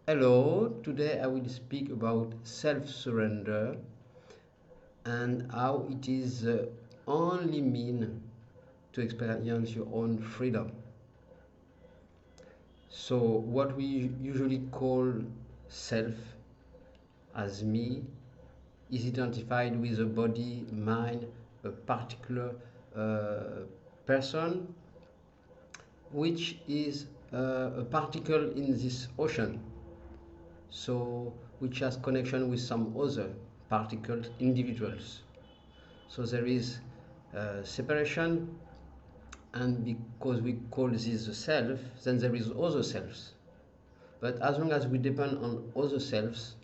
Hello, today I will speak about self-surrender and how it is the only mean to experience your own freedom. So what we usually call self as me is identified with a body, mind, a particular uh, person, which is a particle in this ocean, so which has connection with some other particles, individuals. So there is separation, and because we call this the self, then there is other selves. But as long as we depend on other selves,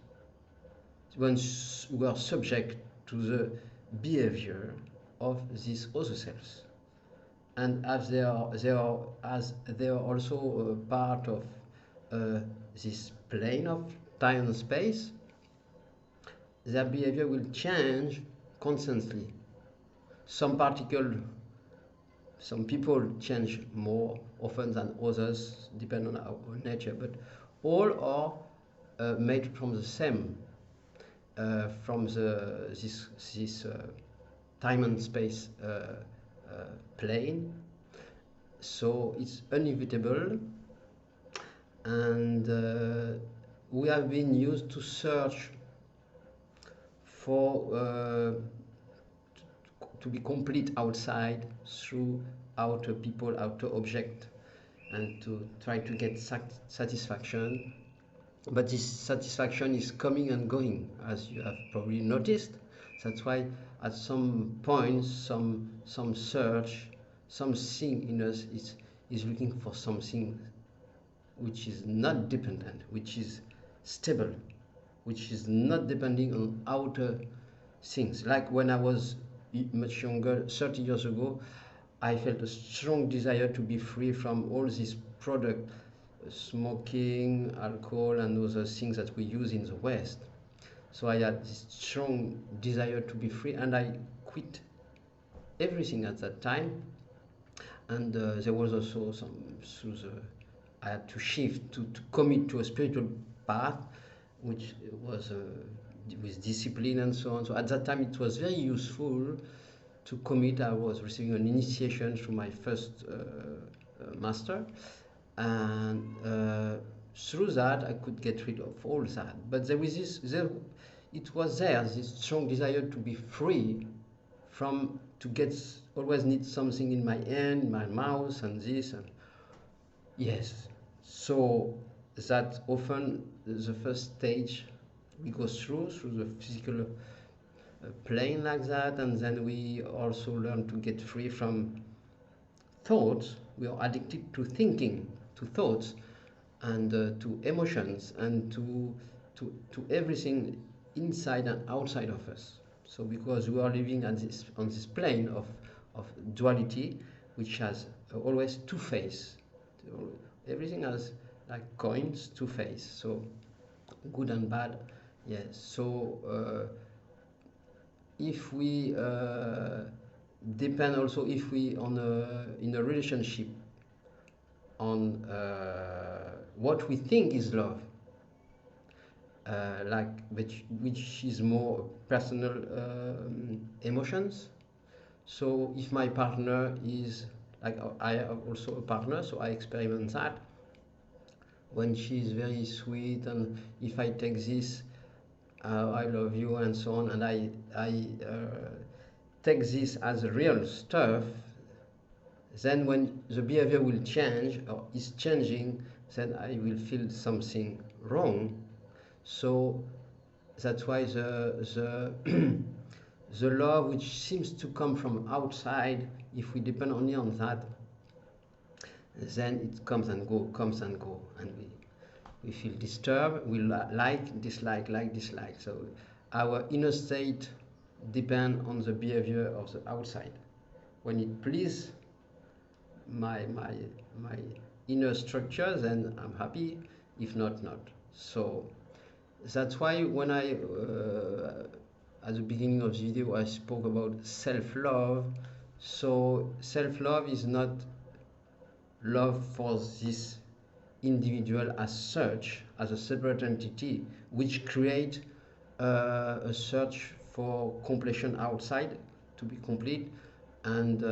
when we are subject to the behavior of these other selves, and as they are also a part of uh, this plane of time and space, their behavior will change constantly. Some particle, some people change more often than others, depending on our nature, but all are made from the same, from this time and space plane. So it's inevitable, and we have been used to search for to be complete outside through outer people, outer object, and to try to get satisfaction. But this satisfaction is coming and going, as you have probably noticed. That's why at some point, some search, something in us is looking for something which is not dependent, which is stable, which is not depending on outer things. Like when I was much younger, 30 years ago, I felt a strong desire to be free from all these products, smoking, alcohol, and other things that we use in the West. So I had this strong desire to be free, and I quit everything at that time. And there was also I had to shift to commit to a spiritual path, which was with discipline and so on. So at that time, it was very useful to commit. I was receiving an initiation through my first master, and through that I could get rid of all that. But there was it was there, this strong desire to be free from, to get, always need something in my hand, in my mouth, and this, and yes. So that often the first stage we go through the physical plane like that, and then we also learn to get free from thoughts. We are addicted to thinking, to thoughts, and to emotions, and to everything inside and outside of us. So because we are living at this, on this plane of duality, which has always two faces. Everything has like coins, two faces. So good and bad. Yes. So if we depend also, if we on in a relationship on what we think is love, like which is more personal emotions. So if my partner is like, I have also a partner, so I experiment that when she's very sweet, and if I take this, I love you and so on, and I take this as real stuff, then when the behavior will change or is changing, then I will feel something wrong. So that's why the the love which seems to come from outside, if we depend only on that, then it comes and go, and we feel disturbed, we like, dislike. So our inner state depend on the behavior of the outside. When it pleases my my my inner structure, then I'm happy. If not, not. So that's why when I at the beginning of the video I spoke about self-love. So self-love is not love for this individual as such, as a separate entity, which create a search for completion outside to be complete, and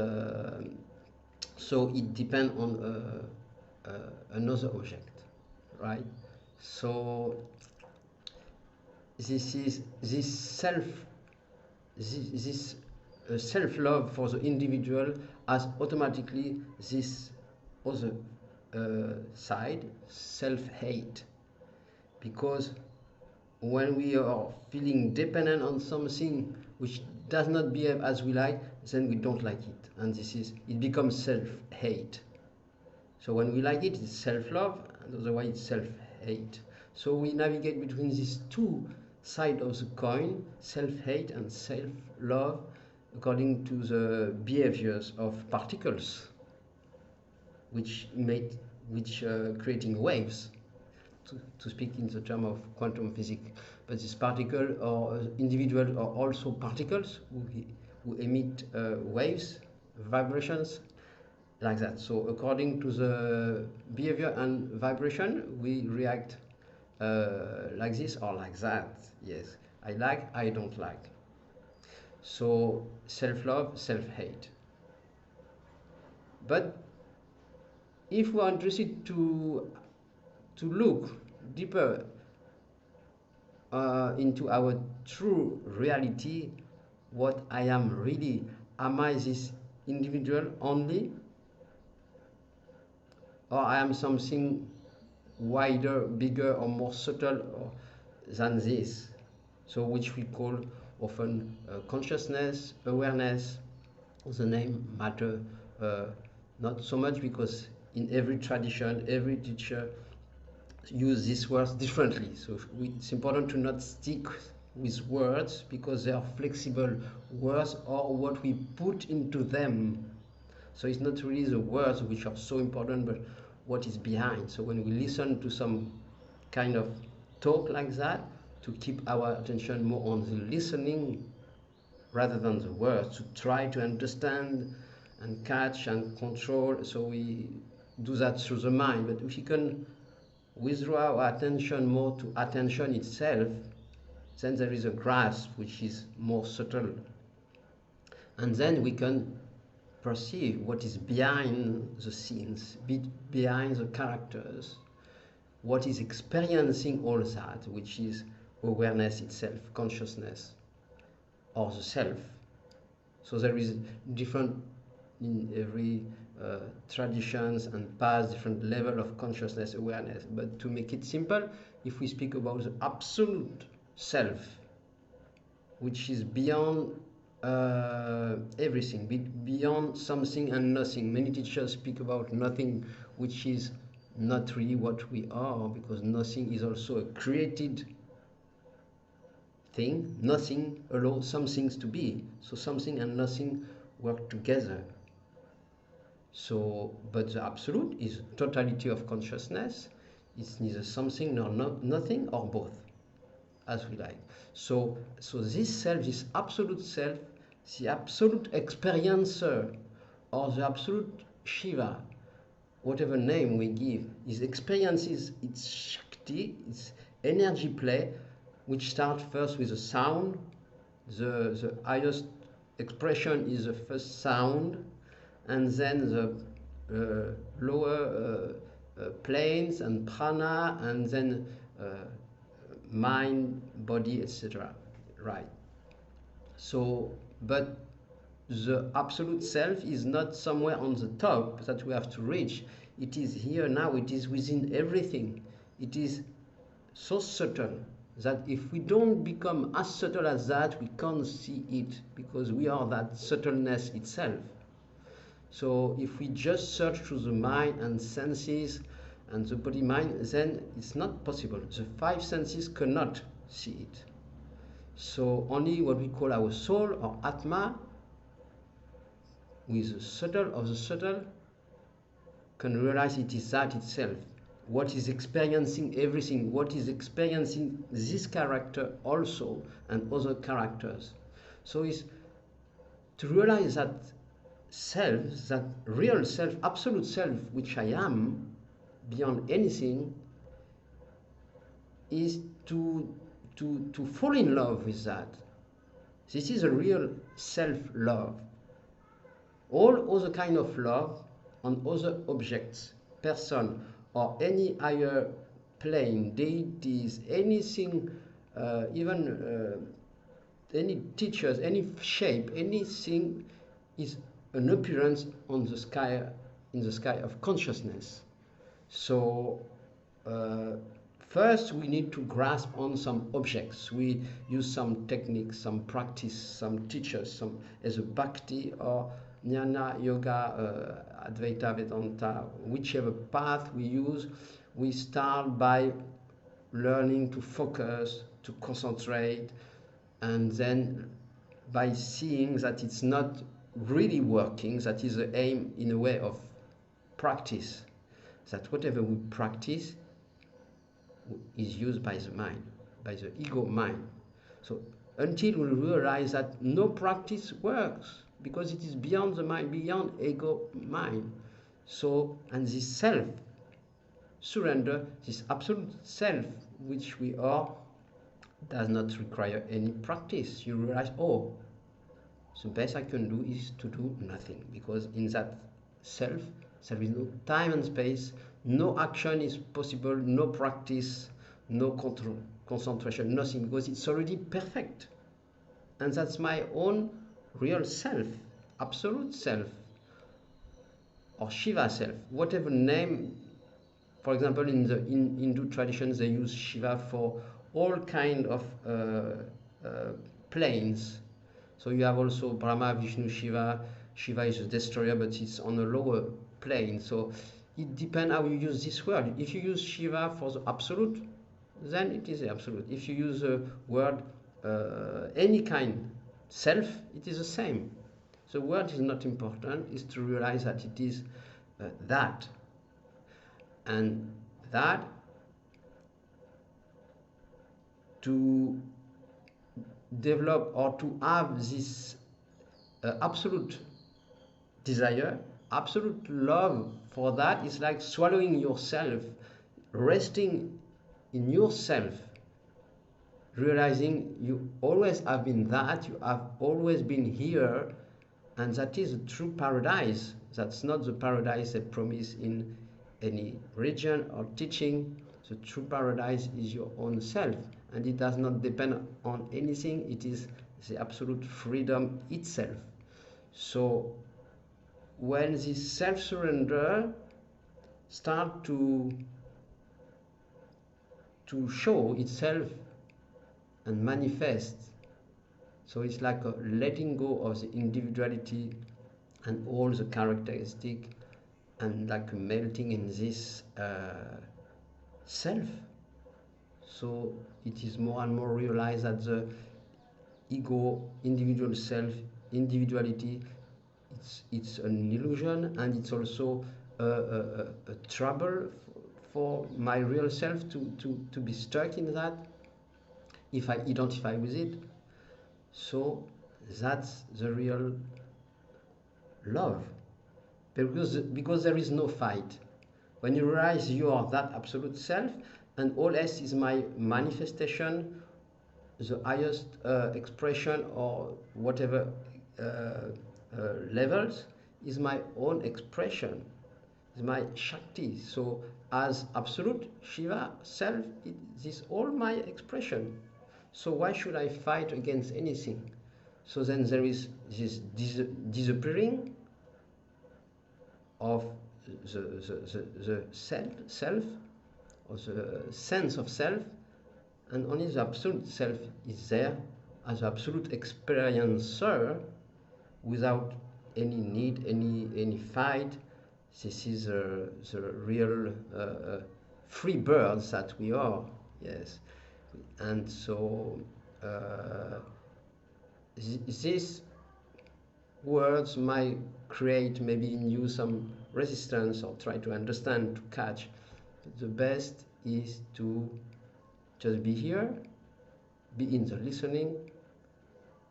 so it depends on another object, right? So this self-love for the individual has automatically this other side, self-hate, because when we are feeling dependent on something which does not behave as we like, then we don't like it, and it becomes self-hate. So when we like it, it's self-love, and otherwise it's self-hate. So we navigate between these two sides of the coin, self-hate and self-love, according to the behaviors of particles, which creating waves, to speak in the term of quantum physics. But this particle or individual are also particles who emit waves, vibrations, like that. So according to the behavior and vibration, we react like this or like that. Yes, I like, I don't like. So self-love, self-hate. But if we are interested to look deeper into our true reality, what I am really, am I this individual only, or I am something wider, bigger, or more subtle than this? So which we call often consciousness, awareness. The name matter not so much, because in every tradition, every teacher use these words differently. So it's important to not stick with words, because they are flexible words, or what we put into them. So it's not really the words which are so important, but what is behind. So when we listen to some kind of talk like that, to keep our attention more on the listening rather than the words, to try to understand and catch and control. So we do that through the mind. But if you can withdraw our attention more to attention itself, then there is a grasp which is more subtle. And then we can perceive what is behind the scenes, behind the characters, what is experiencing all that, which is awareness itself, consciousness, or the self. So there is different in every traditions and paths, different level of consciousness awareness. But to make it simple, if we speak about the absolute self, which is beyond everything, beyond something and nothing. Many teachers speak about nothing, which is not really what we are, because nothing is also a created thing. Nothing allows some things to be. So something and nothing work together. So, but the absolute is totality of consciousness. It's neither something nor nothing, or both, as we like. So this self, this absolute self, the absolute experiencer, or the absolute Shiva, whatever name we give, is experiences its Shakti, its energy play, which starts first with a sound. The highest expression is the first sound, and then the lower planes and prana, and then mind, body, etc. Right. So, but the absolute self is not somewhere on the top that we have to reach. It is here now. It is within everything. It is so subtle that if we don't become as subtle as that, we can't see it, because we are that subtleness itself. So if we just search through the mind and senses and the body mind, then it's not possible. The five senses cannot see it. So only what we call our soul or Atma, with the subtle of the subtle, can realize it is that itself. What is experiencing everything, what is experiencing this character also, and other characters. So it's to realize that self, that real self, absolute self, which I am, beyond anything is to fall in love with that. This is a real self-love. All other kind of love on other objects, person, or any higher plane, deities, anything, even any teachers, any shape, anything is an appearance on the sky, in the sky of consciousness. So first we need to grasp on some objects. We use some techniques, some practice, some teachers, some as a bhakti or jnana, yoga, Advaita, Vedanta, whichever path we use. We start by learning to focus, to concentrate, and then by seeing that it's not really working, that is the aim in a way of practice, that whatever we practice is used by the mind, by the ego mind. So until we realize that no practice works, because it is beyond the mind, beyond ego mind. So, and this self surrender, this absolute self which we are, does not require any practice. You realize, oh, the best I can do is to do nothing, because in that self there is no time and space, no action is possible, no practice, no control, concentration, nothing, because it's already perfect. And that's my own real self, absolute self, or Shiva self, whatever name. For example, in the Hindu traditions, they use Shiva for all kind of planes. So you have also Brahma, Vishnu, Shiva. Shiva is a destroyer, but it's on a lower plane. So it depends how you use this word. If you use Shiva for the absolute, then it is the absolute. If you use the word any kind, self, it is the same. The word is not important, it's to realize that it is that. And that, to develop or to have this absolute desire, absolute love for that, is like swallowing yourself, resting in yourself, realizing you always have been that, you have always been here, and that is a true paradise. That's not the paradise they promise in any religion or teaching. The true paradise is your own self, and it does not depend on anything. It is the absolute freedom itself. So when this self-surrender starts to show itself and manifest, so it's like a letting go of the individuality and all the characteristic, and like melting in this self. So it is more and more realized that the ego, individual self, individuality, it's an illusion, and it's also a trouble for my real self to be stuck in that if I identify with it. So that's the real love, because there is no fight. When you realize you are that absolute self, and all else is my manifestation, the highest expression, or whatever levels, is my own expression, is my Shakti. So as absolute Shiva self, it is all my expression. So why should I fight against anything? So then there is this disappearing of the self, or the sense of self, and only the absolute self is there as absolute experiencer, without any need, any fight. This is the real free birds that we are. Yes. And so these words might create maybe in you some resistance, or try to understand, to catch. The best is to just be here, be in the listening,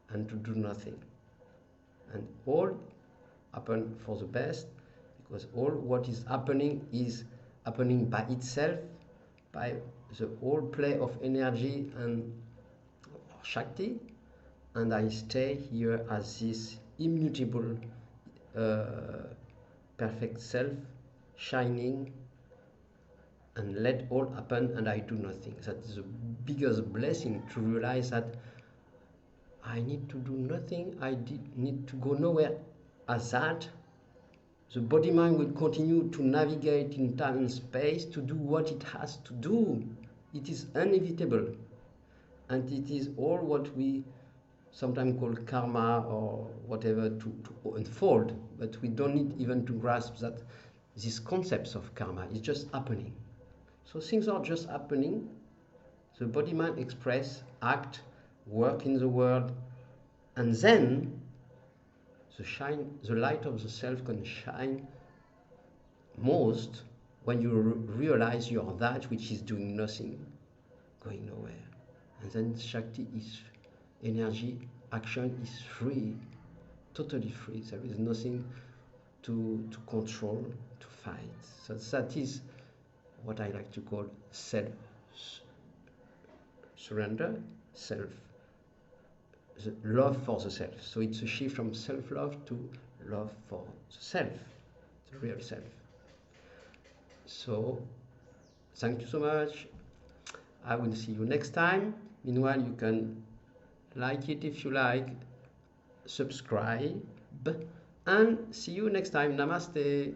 and to do nothing. And all happen for the best, because all what is happening is happening by itself, by the whole play of energy and Shakti, and I stay here as this immutable perfect self, shining, and let all happen, and I do nothing. That is the biggest blessing, to realize that I need to do nothing, need to go nowhere. As that, the body mind will continue to navigate in time and space to do what it has to do. It is inevitable, and it is all what we sometimes call karma or whatever to unfold, but we don't need even to grasp that these concepts of karma is just happening. So things are just happening. The body mind express, act, work in the world, and then the light of the self can shine most when you realize you are that which is doing nothing, going nowhere. And then Shakti is energy, action is free, totally free. There is nothing to control, to fight. So that is what I like to call self surrender, self, the love for the self. So it's a shift from self-love to love for the self, the real self. So thank you so much. I will see you next time. Meanwhile, you can like it if you like, subscribe, and see you next time. Namaste.